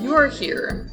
You are here.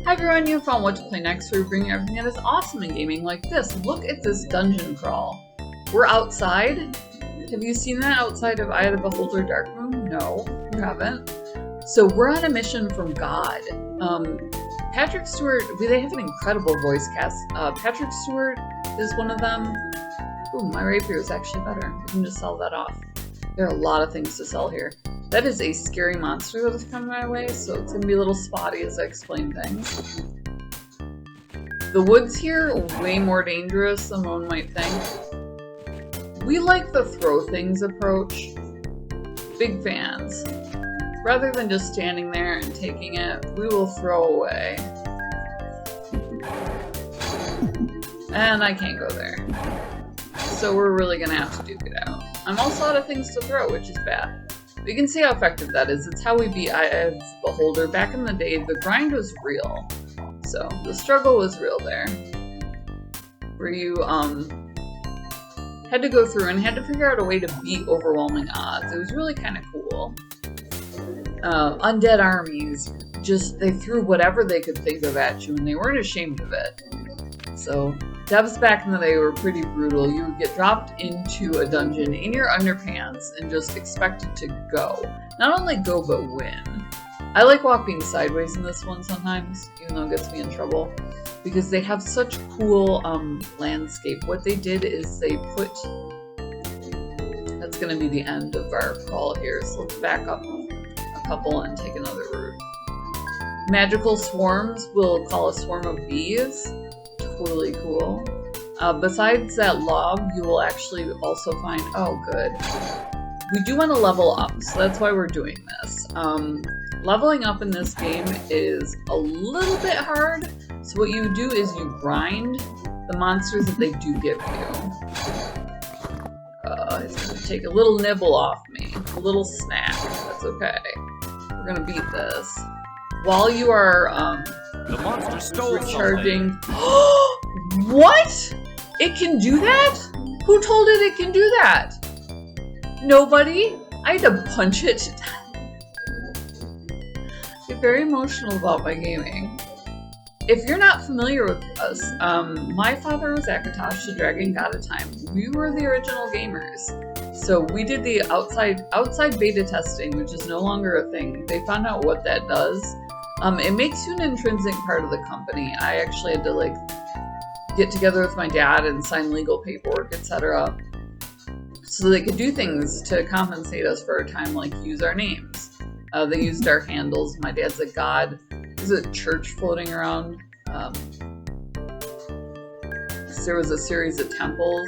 Hi everyone, you have found What to Play Next, where we bring you everything that is awesome in gaming like this. Look at this dungeon crawl. We're outside. Have you seen that outside of Eye of the Beholder Dark Moon? No, you haven't. So we're on a mission from God. Patrick Stewart, they have an incredible voice cast. Patrick Stewart is one of them. Ooh, my rapier is actually better. We can just sell that off. There are a lot of things to sell here. That is a scary monster that is coming my way, so it's gonna be a little spotty as I explain things. The woods here are way more dangerous than one might think. We like the throw things approach. Big fans. Rather than just standing there and taking it, we will throw away. And I can't go there. So we're really gonna have to duke it out. I'm also out of things to throw, which is bad. But you can see how effective that is. It's how we beat Eye of the Beholder. Back in the day, the grind was real. So the struggle was real there. Where you had to go through and had to figure out a way to beat overwhelming odds. It was really kind of cool. Undead armies, they threw whatever they could think of at you and they weren't ashamed of it. So devs back in the day were pretty brutal. You would get dropped into a dungeon in your underpants and just expected to go. Not only go, but win. I like walking sideways in this one sometimes, even though it gets me in trouble, because they have such cool landscape. What they did is they put... That's going to be the end of our call here, so let's back up a couple and take another route. Magical swarms will call a swarm of bees. Totally cool. Besides that log, you will actually also find... Oh, good. We do want to level up, so that's why we're doing this. Leveling up in this game is a little bit hard, so what you do is you grind the monsters that they do give you. It's going to take a little nibble off me. A little snack. That's okay. We're going to beat this. While you are... The monster stole recharging. What? It can do that? Who told it can do that? Nobody? I had to punch it to death. I get very emotional about my gaming. If you're not familiar with us, my father was Akatosh, the dragon god of time. We were the original gamers. So we did the outside beta testing, which is no longer a thing. They found out what that does. It makes you an intrinsic part of the company. I actually had to get together with my dad and sign legal paperwork, etc. So they could do things to compensate us for our time, like use our names. They used our handles. My dad's a god. There's a church floating around. There was a series of temples.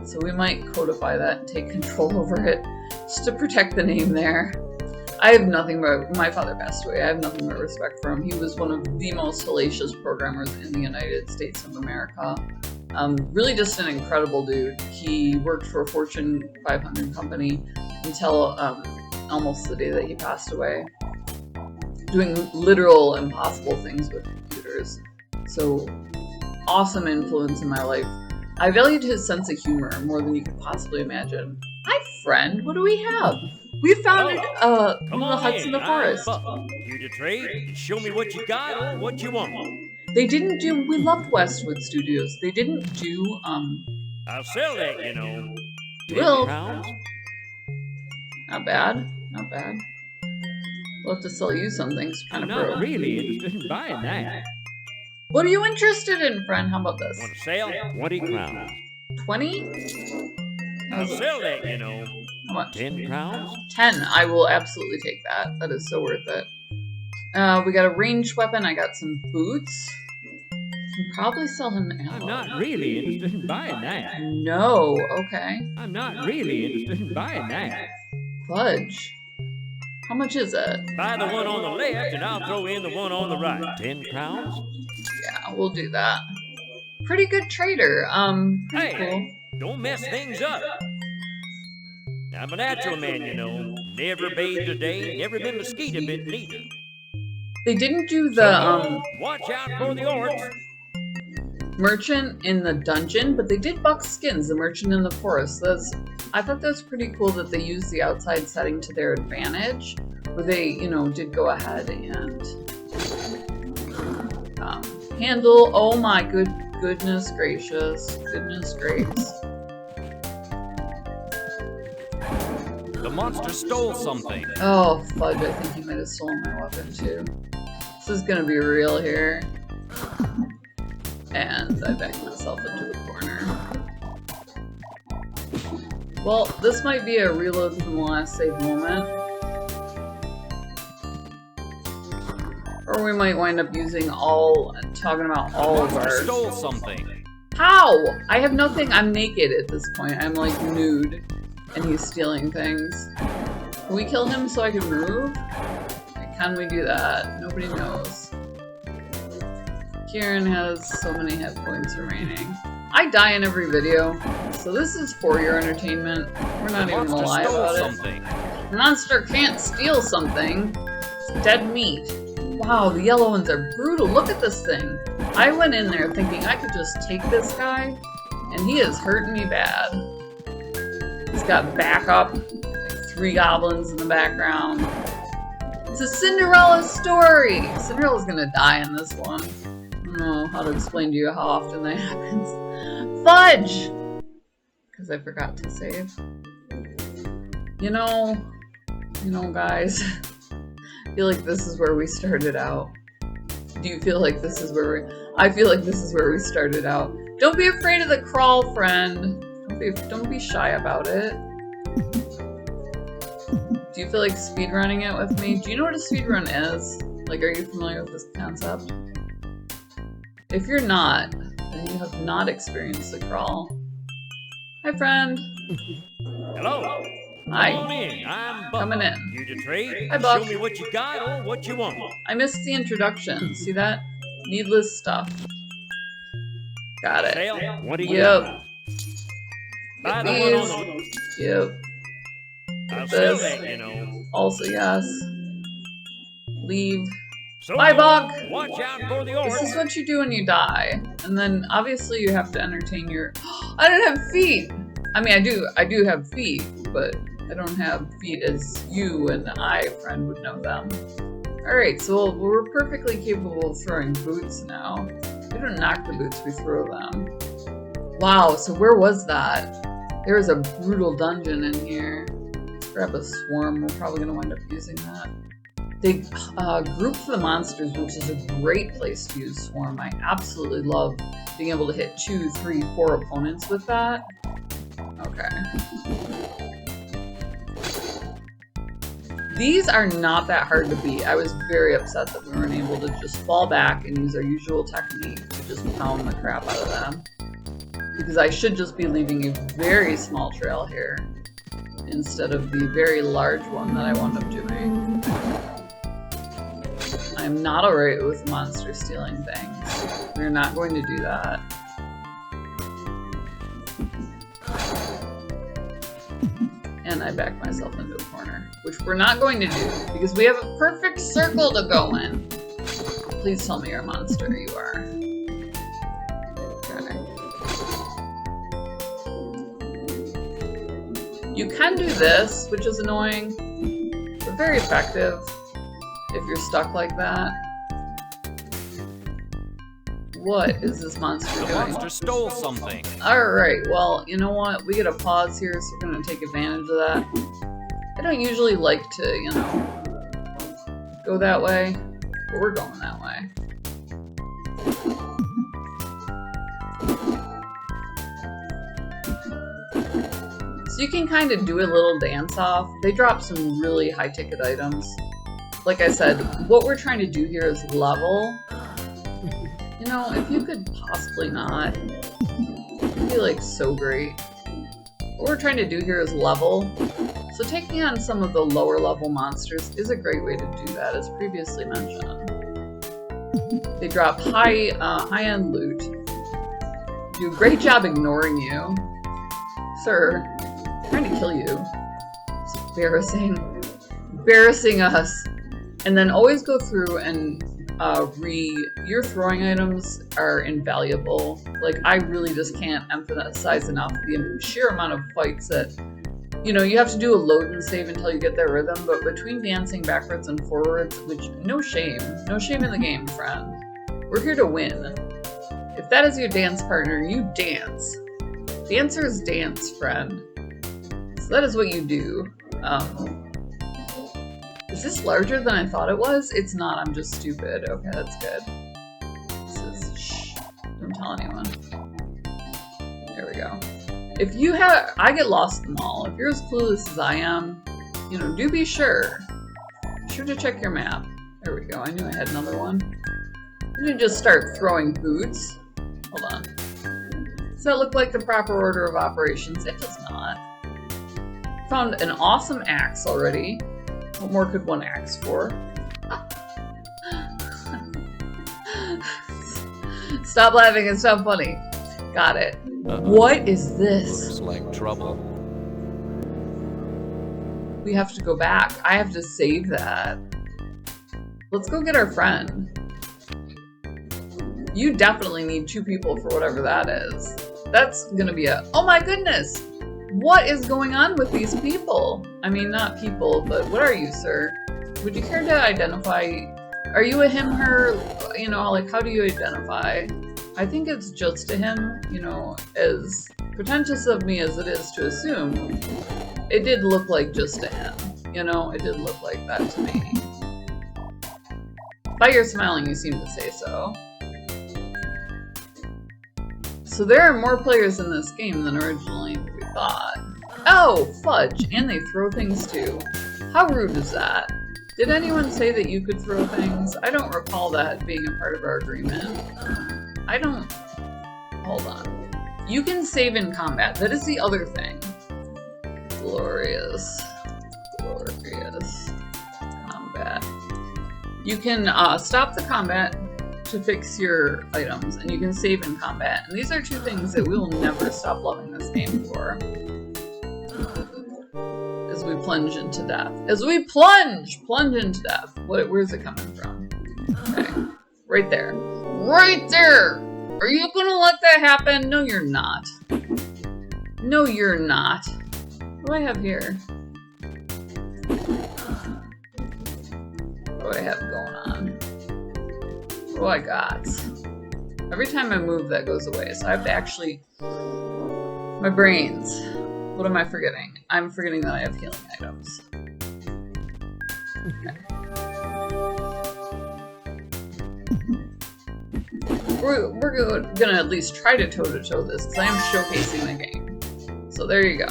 So we might codify that and take control over it just to protect the name there. I have nothing but, my father passed away, I have nothing but respect for him. He was one of the most hellacious programmers in the United States of America. Really just an incredible dude. He worked for a Fortune 500 company until almost the day that he passed away. Doing literal impossible things with computers. So, awesome influence in my life. I valued his sense of humor more than you could possibly imagine. Hi friend, what do we have? We founded one of the huts in the forest. Here to trade, show me what you got or what you want. They didn't do, we loved Westwood Studios. They didn't do, I'll sell that, you know. Will. £10. Not bad, not bad. We'll have to sell you some things, kind I'm of not broke. really interested in buying that. What are you interested in, friend? How about this? Want to sell? 20 crowns. 20? I'll sell that, you know. How much? 10 crowns? 10. I will absolutely take that. That is so worth it. We got a ranged weapon. I got some boots. Can probably sell him ammo. I'm not really interested in buying that. No. Okay. I'm not really interested in buying that. Fudge. How much is it? Buy the one on the left and I'll throw in the one on the right. 10 crowns? Yeah, we'll do that. Pretty good trader. Pretty cool. Don't mess things up. I'm a natural man, you know. Never bathed a day, never been mosquito bitten neither. They didn't do the, watch out for the orcs. merchant in the dungeon, but they did buck skins, the merchant in the forest. I thought that was pretty cool that they used the outside setting to their advantage. where they, you know, did go ahead and handle. Oh my goodness gracious, goodness grace. The monster stole something. Oh fudge! I think he might have stolen my weapon too. This is gonna be real here. And I backed myself into the corner. Well, this might be a reload from the last save moment. Or we might wind up using talking about all of our... stole something. How? I have nothing. I'm naked at this point. I'm like nude. And he's stealing things. Can we kill him so I can move? Can we do that? Nobody knows. Kieran has so many hit points remaining. I die in every video, so this is for your entertainment. We're not even gonna lie about it. The monster can't steal something. It's dead meat. Wow, the yellow ones are brutal. Look at this thing. I went in there thinking I could just take this guy, and he is hurting me bad. He's got backup, like 3 goblins in the background. It's a Cinderella story! Cinderella's gonna die in this one. I don't know how to explain to you how often that happens. Fudge! Because I forgot to save. You know guys, I feel like this is where we started out. Do you feel like this is where I feel like this is where we started out. Don't be afraid of the crawl, friend. Don't be shy about it. Do you feel like speedrunning it with me? Do you know what a speedrun is? Like, are you familiar with this concept? If you're not, then you have not experienced the crawl. Hi, friend. Hello. Hi. Come on in. I'm Buck. Coming in. You to trade? Hi, Buck. Show me what you got or what you want. I missed the introduction. See that? Needless stuff. Got it. Sale? What do you Yep. got? Buy the one on the... Yep. I'll This. sell that, you know. Also, yes. Leave. So Bye, Buck. Watch out for the orc. This is what you do when you die. And then, obviously, you have to entertain your... I don't have feet! I mean, I do have feet, but I don't have feet as you and I, friend, would know them. Alright, so we're perfectly capable of throwing boots now. We don't knock the boots, we throw them. Wow, so where was that? There was a brutal dungeon in here. Let's grab a swarm, we're probably going to wind up using that. They grouped the monsters, which is a great place to use swarm. I absolutely love being able to hit 2, 3, 4 opponents with that. Okay. These are not that hard to beat. I was very upset that we weren't able to just fall back and use our usual technique to just pound the crap out of them. Because I should just be leaving a very small trail here instead of the very large one that I wound up doing. I'm not alright with monster stealing things. We're not going to do that. And I back myself into a corner, which we're not going to do because we have a perfect circle to go in. Please tell me you're a monster. You are. Okay. You can do this, which is annoying, but very effective if you're stuck like that. What is this monster doing? The monster stole something. Alright, well, you know what? We get a pause here, so we're going to take advantage of that. I don't usually like to, you know, go that way, but we're going that way. So you can kind of do a little dance-off. They drop some really high-ticket items. Like I said, what we're trying to do here is level. You know, if you could possibly not, it'd be like so great. What we're trying to do here is level. So taking on some of the lower level monsters is a great way to do that, as previously mentioned. They drop high-end loot. Do a great job ignoring you. Sir, I'm trying to kill you. It's embarrassing. Embarrassing us. And then always go through and your throwing items are invaluable. Like, I really just can't emphasize enough the sheer amount of fights that You know, you have to do a load and save until you get that rhythm, but between dancing backwards and forwards, which, no shame. No shame in the game, friend. We're here to win. If that is your dance partner, you dance. Dancers dance, friend. So that is what you do. Is this larger than I thought it was? It's not, I'm just stupid. Okay, that's good. This is, shh, don't tell anyone. There we go. If you have, I get lost in them all. If you're as clueless as I am, you know, do be sure. Be sure to check your map. There we go, I knew I had another one. I'm gonna just start throwing boots. Hold on. Does that look like the proper order of operations? It does not. Found an awesome axe already. What more could one axe for? Stop laughing, it's not funny. Got it. What is this? Looks like trouble. We have to go back. I have to save that. Let's go get our friend. You definitely need 2 people for whatever that is. That's gonna be a... Oh my goodness! What is going on with these people? I mean, not people, but what are you, sir? Would you care to identify? Are you a him, her? You know, like, how do you identify? I think it's just a him, you know, as pretentious of me as it is to assume, it did look like just a him. You know, it did look like that to me. By your smiling, you seem to say so. So there are more players in this game than originally we thought. Oh, fudge! And they throw things too. How rude is that? Did anyone say that you could throw things? I don't recall that being a part of our agreement. I don't... Hold on. You can save in combat. That is the other thing. Glorious. Glorious. Combat. You can stop the combat to fix your items, and you can save in combat. And these are 2 things that we will never stop loving this game for. As we plunge into death. As we plunge into death. Where's it coming from? Okay. Right there. Right there! Are you gonna let that happen? No, you're not. No, you're not. What do I have here? What do I have going on? What do I got? Every time I move, that goes away, so I have to actually... My brains. What am I forgetting? I'm forgetting that I have healing items. Okay. We're gonna at least try to toe-to-toe this, because I am showcasing the game. So there you go.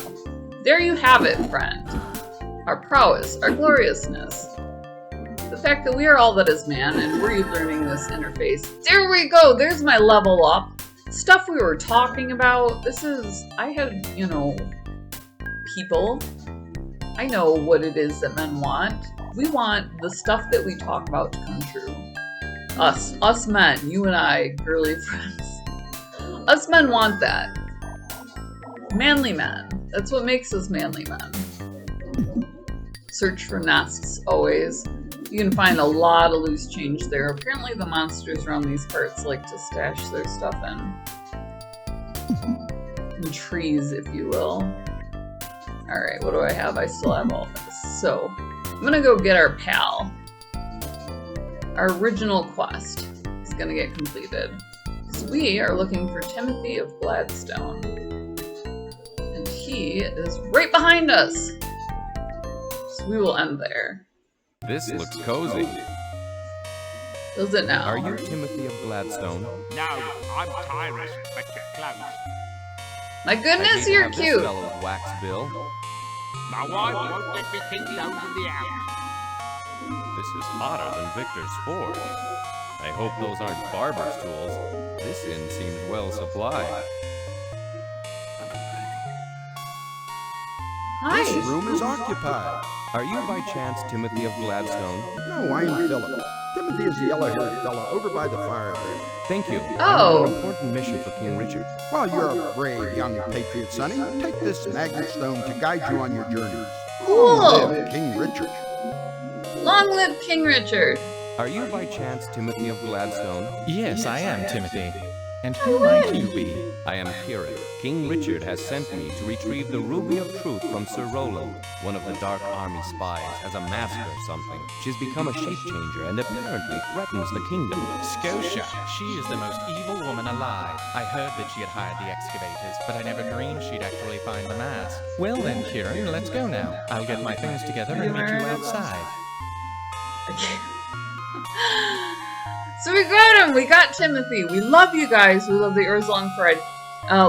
There you have it, friend. Our prowess, our gloriousness. The fact that we are all that is man, and we're learning this interface. There we go! There's my level up. Stuff we were talking about. This is... I had, you know... people. I know what it is that men want. We want the stuff that we talk about to come true. Us men, you and I, girly friends. Us men want that. Manly men. That's what makes us manly men. Search for nests, always. You can find a lot of loose change there. Apparently the monsters around these parts like to stash their stuff in trees, if you will. Alright, what do I have? I still have all this. So, I'm gonna go get our pal. Our original quest is gonna get completed. So we are looking for Timothy of Gladstone. And he is right behind us! So we will end there. This looks cozy. Does it now? Are you Timothy of Gladstone? No, I'm Tyrus, but you're close. My goodness, you're cute! This fellow's wax bill. My wife won't let me keep those in the house. This is hotter than Victor's forge. I hope those aren't barber's tools. This inn seems well supplied. Hi! This room is occupied. Are you by chance Timothy of Gladstone? No, I'm Philip. Timothy is the yellow-haired fella over by the fire there. Thank you. Oh. I'm on an important mission for King Richard. While you're a brave young patriot, Sonny, take this magnet stone to guide you on your journey. Cool. Long live King Richard. Long live King Richard! Are you by chance Timothy of Gladstone? Yes, I am, Timothy. And who might you be? I am Kieran. King Richard has sent me to retrieve the Ruby of Truth from Sir Roland. One of the Dark Army spies has a mask or something. She's become a shape changer and apparently threatens the kingdom. Scotia. She is the most evil woman alive. I heard that she had hired the excavators, but I never dreamed she'd actually find the mask. Well then, Kieran, let's go now. I'll get my things together and meet you outside. So we got him! We got Timothy! We love you guys! We love the Urzalong Fried.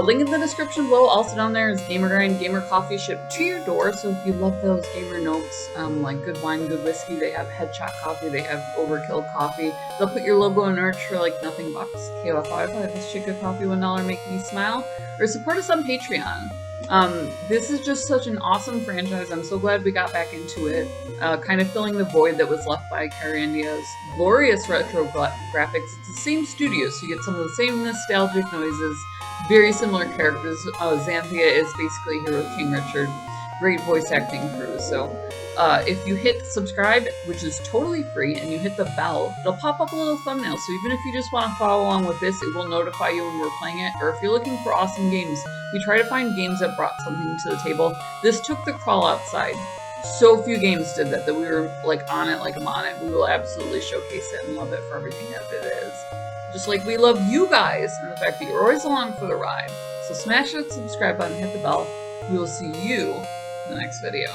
Link in the description below. Also down there is Gamer Grind, Gamer Coffee shipped to your door. So if you love those gamer notes, like good wine, good whiskey, they have Headshot Coffee, they have Overkill Coffee. They'll put your logo in merch for like nothing bucks. KOF5, I have this chick of coffee, $1 make me smile. Or support us on Patreon. This is just such an awesome franchise. I'm so glad we got back into it. Kind of filling the void that was left by Kyrandia's glorious retro graphics. It's the same studio, so you get some of the same nostalgic noises, very similar characters. Xanthia is basically Hero King Richard. Great voice acting crew. So if you hit subscribe, which is totally free, and you hit the bell, it'll pop up a little thumbnail. So even if you just want to follow along with this, it will notify you when we're playing it. Or if you're looking for awesome games, we try to find games that brought something to the table. This took the crawl outside. So few games did that we were like on it like I'm on it. We will absolutely showcase it and love it for everything that it is. Just like we love you guys and the fact that you're always along for the ride. So smash that subscribe button, hit the bell. We will see you in the next video.